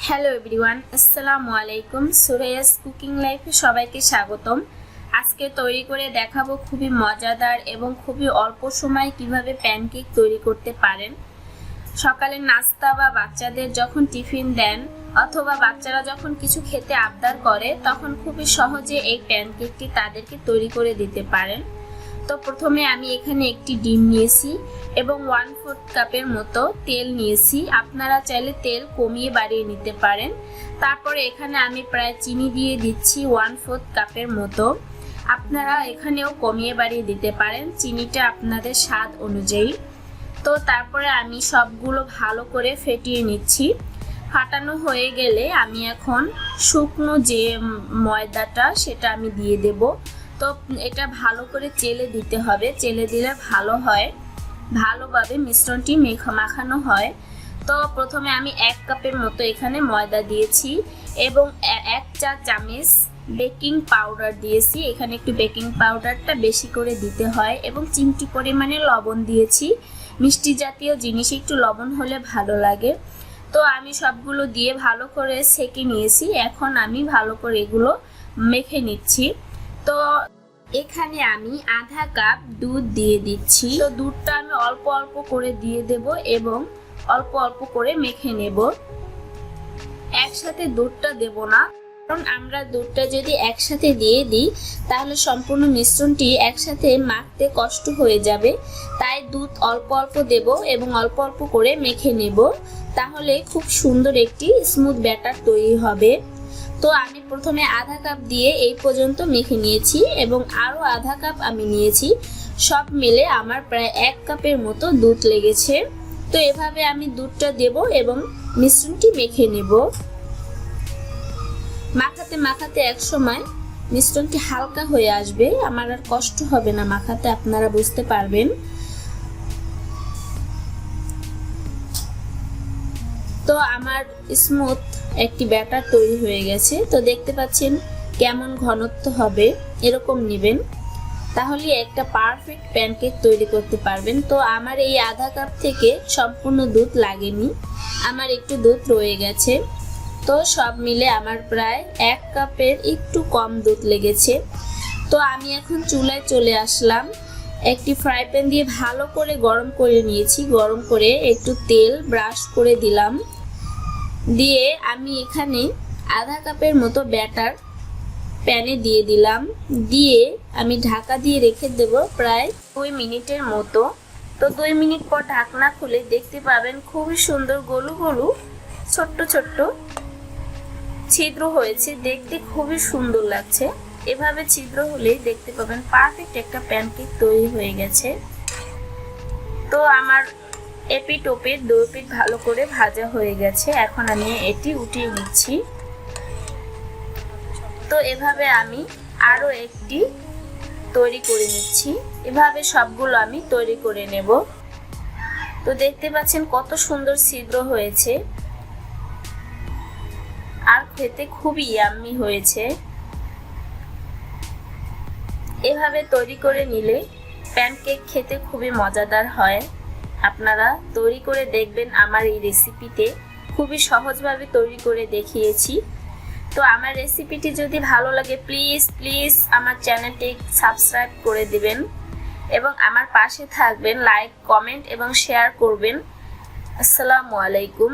Hello everyone, আসসালামু আলাইকুম। সুরাইয়াস cooking লাইফে সবাইকে স্বাগতম। আজকে তৈরি করে দেখাবো খুবই মজাদার এবং খুবই অল্প সময়ে কিভাবে প্যানকেক তৈরি করতে পারেন। সকালের নাস্তা বা বাচ্চাদের যখন টিফিন দেন অথবা বাচ্চারা যখন কিছু খেতে আবদার করে তখন খুবই সহজে এই প্যানকেকটি তাদেরকে তৈরি করে দিতে পারেন। তো প্রথমে আমি এখানে একটি ডিম নিয়েছি এবং 1/4 কাপের মতো তেল নিয়েছি। আপনারা চাইলে তেল কমিয়ে বাড়িয়ে নিতে পারেন। তারপরে এখানে আমি প্রায় চিনি দিয়ে দিচ্ছি 1/4 কাপের মতো। আপনারা এখানেও কমিয়ে বাড়িয়ে দিতে পারেন, চিনিটা আপনাদের স্বাদ অনুযায়ী। তো তারপরে আমি সবগুলো ভালো করে ফেটিয়ে নিচ্ছি। ফাটানো হয়ে গেলে আমি এখন শুকনো যে ময়দাটা সেটা আমি দিয়ে দেব। তো এটা ভালো করে চেলে দিতে হবে, চেলে দিলে ভালো হয়, ভালোভাবে মিশ্রণটি মাখানো হয়। তো প্রথমে আমি 1 কাপের মতো এখানে ময়দা দিয়েছি এবং 1 চা চামচ বেকিং পাউডার দিয়েছি। এখানে একটু বেকিং পাউডারটা বেশি করে দিতে হয় এবং চিমটি পরিমাণে লবণ দিয়েছি। মিষ্টি জাতীয় জিনিস একটু লবণ হলে ভালো লাগে। তো আমি সবগুলো দিয়ে ভালো করে সেঁকে নিয়েছি। এখন আমি ভালো করে এগুলো মেখে নিচ্ছি। তো এখানে আমি আধা কাপ দুধ দিয়ে দিচ্ছি। তো দুধটা আমি অল্প অল্প করে দিয়ে দেব এবং অল্প অল্প করে মেখে নেব। একসাথে দুধটা দেব না, কারণ আমরা দুধটা যদি একসাথে দিয়ে দিই তাহলে সম্পূর্ণ মিশ্রণটি একসাথে মাখতে কষ্ট হয়ে যাবে। তাই দুধ অল্প অল্প দেব এবং অল্প অল্প করে মেখে নেব, তাহলে খুব সুন্দর একটি স্মুথ ব্যাটার তৈরি হবে। তো আমি প্রথমে আধা কাপ দিয়ে এই পর্যন্ত মেখে নিয়েছি এবং আরও আধা কাপ আমি নিয়েছি। সব মিলে আমার প্রায় 1 কাপের মতো দুধ লেগেছে। তো এভাবে আমি দুধটা দেব এবং মিশ্রণটি মেখে নেব। মাখাতে মাখাতে এক সময় মিশ্রণটি হালকা হয়ে আসবে, আমার আর কষ্ট হবে না মাখাতে, আপনারা বুঝতে পারবেন। তো আমার স্মুথ একটি ব্যাটার তৈরি হয়ে গেছে। তো দেখতে পাচ্ছেন কেমন ঘনত্ব হবে, এরকম নেবেন, তাহলে একটা পারফেক্ট প্যানকেক তৈরি করতে পারবেন। তো আমার এই আধা কাপ থেকে সম্পূর্ণ দুধ লাগেনি, আমার একটু দুধ রয়ে গেছে। তো সব মিলে আমার প্রায় 1 কাপের একটু কম দুধ লেগেছে। তো আমি এখন চুলায় চলে আসলাম। একটি ফ্রাই প্যান দিয়ে ভালো করে গরম করে নিয়েছি। গরম করে একটু তেল ব্রাশ করে দিলাম, দিয়ে আমি এখানে আধা কাপের মতো ব্যাটার প্যানে দিয়ে দিলাম। দিয়ে আমি ঢাকা দিয়ে রেখে দেব প্রায় 2 মিনিটের মতো। তো 2 মিনিট পর ঢাকনা খুলে দেখতে পাবেন খুবই সুন্দর গলু গলু ছোট্ট ছোট্ট ছিদ্র হয়েছে, দেখতে খুবই সুন্দর লাগছে। এভাবে ছিদ্র হলেই দেখতে পাবেন পারফেক্ট একটা প্যানকেক তৈরি হয়ে গেছে। তো আমার এপিট ওপিট 2 পিঠ ভালো করে ভাজা হয়ে গেছে। এখন আমি এটি উঠিয়ে নিচ্ছি। তো এভাবে আমি আরো একটি তৈরি করে নিচ্ছি। এভাবে সবগুলো আমি তৈরি করে নেব। তো দেখতে পাচ্ছেন কত সুন্দর ছিদ্র হয়েছে আর খেতে খুবই ইয়াম্মি হয়েছে। এভাবে তৈরি করে নিলে প্যানকেক খেতে খুবই মজাদার হয়। আপনারা তৈরি করে দেখবেন। আমার এই রেসিপিতে খুবই সহজভাবে তৈরি করে দেখিয়েছি। তো আমার রেসিপিটি যদি ভালো লাগে প্লিজ প্লিজ আমার চ্যানেলটি সাবস্ক্রাইব করে দিবেন এবং আমার পাশে থাকবেন, লাইক কমেন্ট এবং শেয়ার করবেন। আসসালামু আলাইকুম।